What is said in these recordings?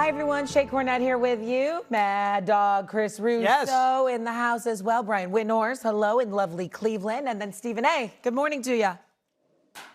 Hi, everyone. Shay Cornett here with you. Mad Dog Chris Russo in the house as well. Brian Whitnorse, hello, in lovely Cleveland. And then Stephen A. Good morning to you.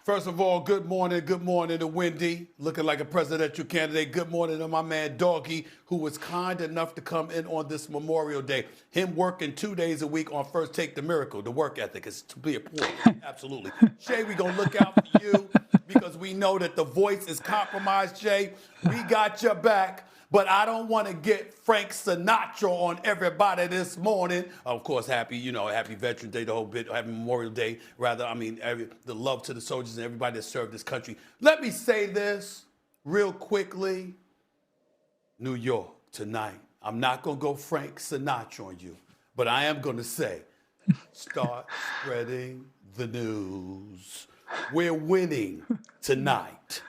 First of all, good morning to Wendy, looking like a presidential candidate. Good morning to my man Doggy, who was kind enough to come in on this Memorial Day. Him working 2 days a week on First Take the Miracle. The work ethic is to be applauded. Absolutely. Shay, we gonna look out for you because we know that the voice is compromised, Shay. We got your back. But I don't want to get Frank Sinatra on everybody this morning. Of course, happy Veterans Day, the whole bit, happy Memorial Day, the love to the soldiers and everybody that served this country. Let me say this real quickly. New York tonight. I'm not going to go Frank Sinatra on you, but I am going to say, start spreading the news. We're winning tonight.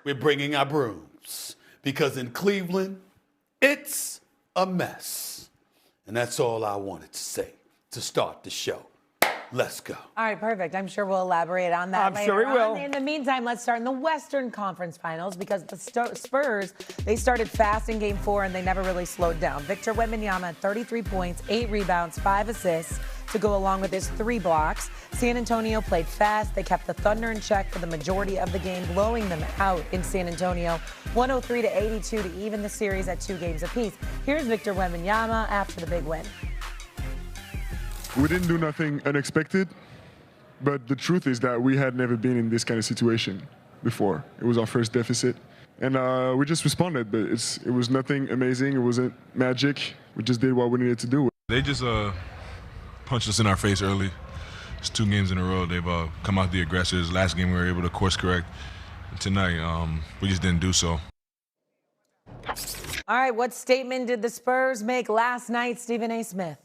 We're bringing our brooms. Because in Cleveland, it's a mess. And that's all I wanted to say to start the show. Let's go. All right, perfect. I'm sure we'll elaborate on that later. I'm sure we will. In the meantime, let's start in the Western Conference Finals because the Spurs, they started fast in Game 4 and they never really slowed down. Victor Wembanyama, 33 points, 8 rebounds, 5 assists to go along with his 3 blocks. San Antonio played fast. They kept the Thunder in check for the majority of the game, blowing them out in San Antonio, 103-82 to even the series at 2 games apiece. Here's Victor Wembanyama after the big win. We didn't do nothing unexpected, but the truth is that we had never been in this kind of situation before. It was our first deficit, and we just responded, but it was nothing amazing. It wasn't magic. We just did what we needed to do. They just punched us in our face early. It's 2 games in a row. They've come out the aggressors. Last game we were able to course correct. And tonight, we just didn't do so. All right, what statement did the Spurs make last night, Stephen A. Smith?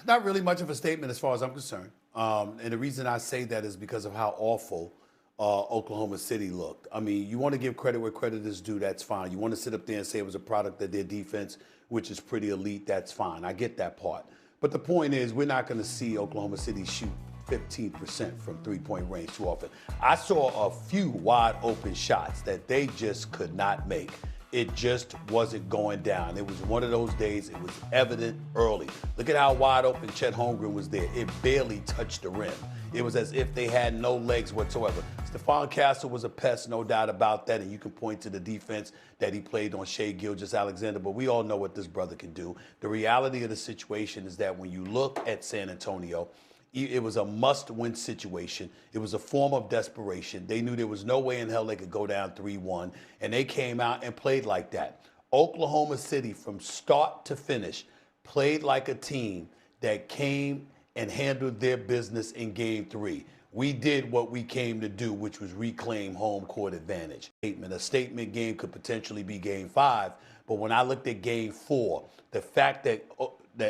Not really much of a statement as far as I'm concerned. And the reason I say that is because of how awful Oklahoma City looked. I mean, you want to give credit where credit is due, that's fine. You want to sit up there and say it was a product of their defense, which is pretty elite, that's fine. I get that part. But the point is, we're not going to see Oklahoma City shoot 15% from three-point range too often. I saw a few wide open shots that they just could not make. It just wasn't going down. It was one of those days, it was evident early. Look at how wide open Chet Holmgren was there. It barely touched the rim. It was as if they had no legs whatsoever. Stephon Castle was a pest, no doubt about that, and you can point to the defense that he played on Shai Gilgeous-Alexander, but we all know what this brother can do. The reality of the situation is that when you look at San Antonio, it was a must-win situation. It was a form of desperation. They knew there was no way in hell they could go down 3-1, and they came out and played like that. Oklahoma City, from start to finish, played like a team that came and handled their business in Game 3. We did what we came to do, which was reclaim home court advantage. A statement game could potentially be Game 5, but when I looked at Game 4, the fact that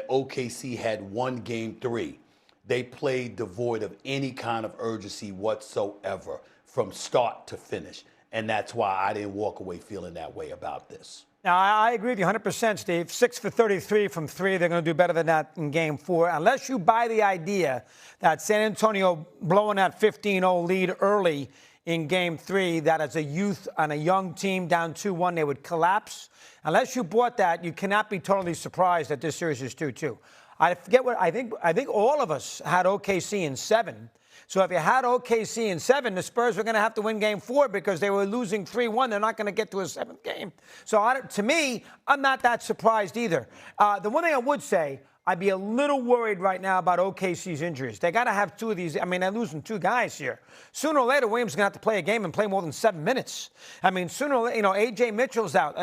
OKC had won Game 3, they played devoid of any kind of urgency whatsoever from start to finish. And that's why I didn't walk away feeling that way about this. Now, I agree with you 100%, Steve. 6 for 33 from 3. They're going to do better than that in Game 4. Unless you buy the idea that San Antonio blowing that 15-0 lead early in Game 3, that as a youth and a young team down 2-1, they would collapse. Unless you bought that, you cannot be totally surprised that this series is 2-2. I forget what I think all of us had OKC in 7. So if you had OKC in 7, the Spurs were going to have to win Game 4 because they were losing 3-1. They're not going to get to a 7th game. So to me, I'm not that surprised either. The one thing I would say, I'd be a little worried right now about OKC's injuries. They got to have 2 of these. I mean, they're losing 2 guys here. Sooner or later, Williams is going to have to play a game and play more than 7 minutes. I mean, sooner or later, A.J. Mitchell's out.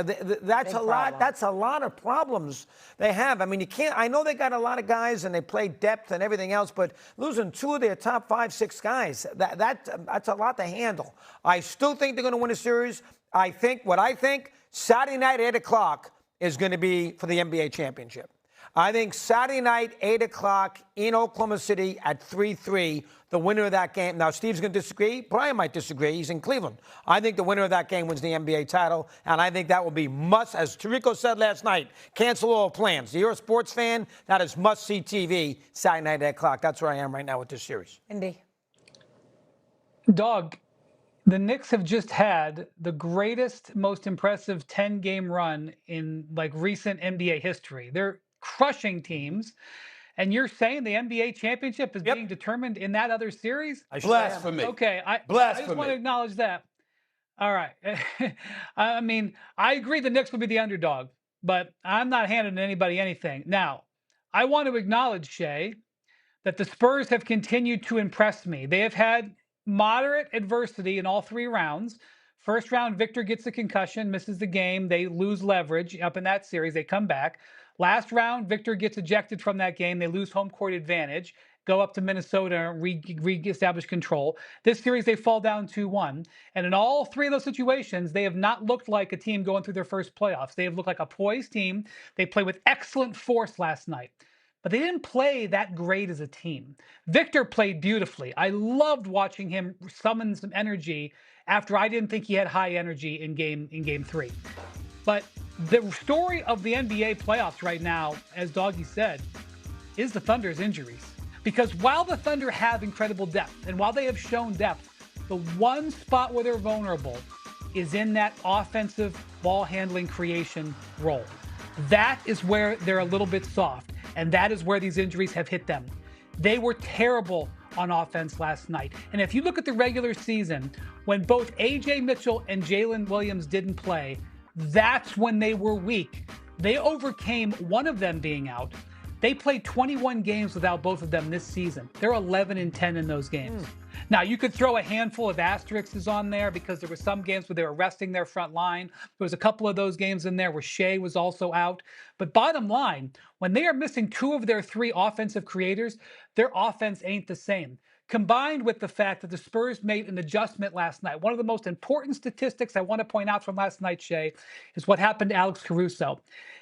That's a lot. That's a lot of problems they have. I mean, you can't. I know they got a lot of guys and they play depth and everything else, but losing 2 of their top 5, 6 guys, that's a lot to handle. I still think they're going to win a series. I think Saturday night, 8 o'clock is going to be for the NBA championship. I think Saturday night, 8 o'clock in Oklahoma City at 3-3, the winner of that game. Now, Steve's going to disagree. Brian might disagree. He's in Cleveland. I think the winner of that game wins the NBA title, and I think that will be as Tirico said last night, cancel all plans. You're a sports fan, that is must-see TV Saturday night, 8 o'clock. That's where I am right now with this series. Indy. Dog, The Knicks have just had the greatest, most impressive 10-game run in like recent NBA history. They're crushing teams. And you're saying the NBA championship is being determined in that other series? Blasphemy. Okay, I just Blasphemy. want to acknowledge that. All right. I mean, I agree the Knicks will be the underdog, but I'm not handing anybody anything. Now, I want to acknowledge, Shay, that the Spurs have continued to impress me. They have had moderate adversity in all 3 rounds. First round, Victor gets a concussion, misses the game. They lose leverage up in that series. They come back. Last round, Victor gets ejected from that game. They lose home court advantage, go up to Minnesota and re-establish control. This series, they fall down 2-1. And in all 3 of those situations, they have not looked like a team going through their first playoffs. They have looked like a poised team. They played with excellent force last night. But they didn't play that great as a team. Victor played beautifully. I loved watching him summon some energy after I didn't think he had high energy in game 3. But the story of the NBA playoffs right now, as Doggy said, is the Thunder's injuries. Because while the Thunder have incredible depth, and while they have shown depth, the one spot where they're vulnerable is in that offensive ball handling creation role. That is where they're a little bit soft, and that is where these injuries have hit them. They were terrible on offense last night. And if you look at the regular season, when both A.J. Mitchell and Jalen Williams didn't play, that's when they were weak. They overcame one of them being out. They played 21 games without both of them this season. They're 11-10 in those games. Now, you could throw a handful of asterisks on there because there were some games where they were resting their front line. There was a couple of those games in there where Shea was also out. But bottom line, when they are missing 2 of their 3 offensive creators, their offense ain't the same. Combined with the fact that the Spurs made an adjustment last night. One of the most important statistics I want to point out from last night, Shea, is what happened to Alex Caruso.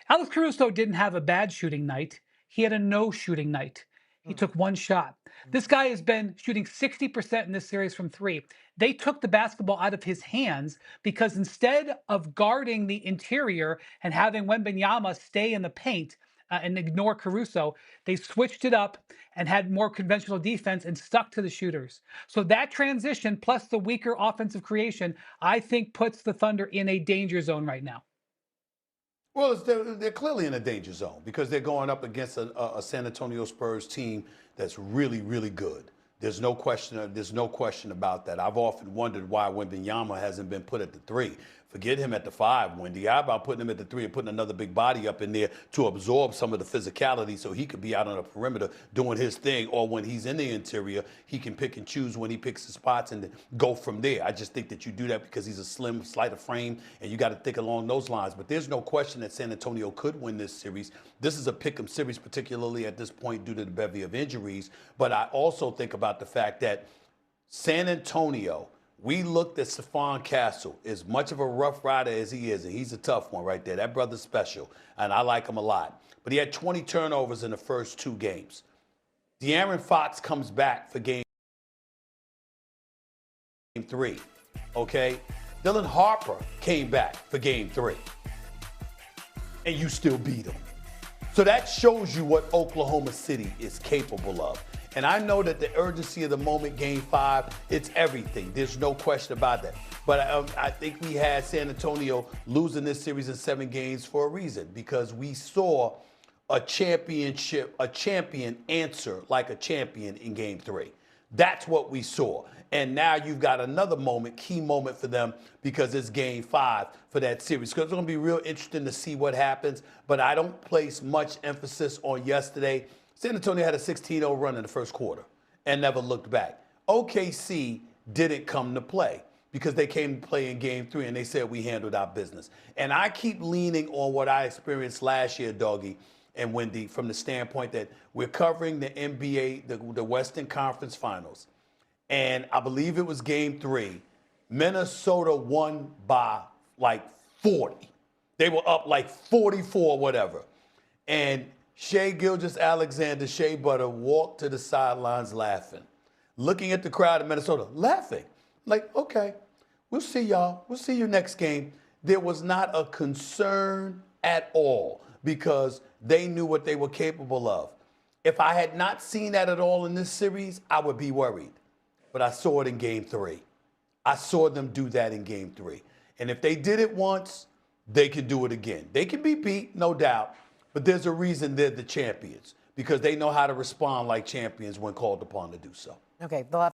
Alex Caruso didn't have a bad shooting night. He had a no shooting night. He took 1 shot. This guy has been shooting 60% in this series from 3. They took the basketball out of his hands because instead of guarding the interior and having Wembanyama stay in the paint and ignore Caruso, they switched it up and had more conventional defense and stuck to the shooters. So that transition plus the weaker offensive creation, I think puts the Thunder in a danger zone right now. Well, they're clearly in a danger zone because they're going up against a San Antonio Spurs team that's really, really good. There's no question about that. I've often wondered why Wembanyama hasn't been put at the 3. Forget him at the 5, Wendy. How about putting him at the 3 and putting another big body up in there to absorb some of the physicality so he could be out on the perimeter doing his thing, or when he's in the interior, he can pick and choose when he picks his spots and go from there. I just think that you do that because he's a slim, slighter frame, and you got to think along those lines. But there's no question that San Antonio could win this series. This is a pick-em series, particularly at this point due to the bevy of injuries. But I also think about the fact that San Antonio, we looked at Stephon Castle, as much of a rough rider as he is, and he's a tough one right there. That brother's special, and I like him a lot. But he had 20 turnovers in the first 2 games. De'Aaron Fox comes back for game 3, okay? Dylan Harper came back for game 3, and you still beat him. So that shows you what Oklahoma City is capable of. And I know that the urgency of the moment, game 5, it's everything. There's no question about that. But I think we had San Antonio losing this series in 7 games for a reason, because we saw a champion answer like a champion in game 3. That's what we saw. And now you've got another moment, key moment for them, because it's game 5 for that series. Because it's going to be real interesting to see what happens. But I don't place much emphasis on yesterday. San Antonio had a 16-0 run in the first quarter and never looked back. OKC didn't come to play because they came to play in game 3 and they said we handled our business. And I keep leaning on what I experienced last year, Doggy and Wendy, from the standpoint that we're covering the NBA, the Western Conference Finals. And I believe it was game 3. Minnesota won by like 40. They were up like 44 or whatever. And Shea Gilgeous-Alexander, Shea Butter, walked to the sidelines laughing, looking at the crowd in Minnesota, laughing. Like, okay, we'll see y'all. We'll see you next game. There was not a concern at all because they knew what they were capable of. If I had not seen that at all in this series, I would be worried. But I saw it in game 3. I saw them do that in Game 3. And if they did it once, they can do it again. They can be beat, no doubt, but there's a reason they're the champions, because they know how to respond like champions when called upon to do so. Okay, they'll have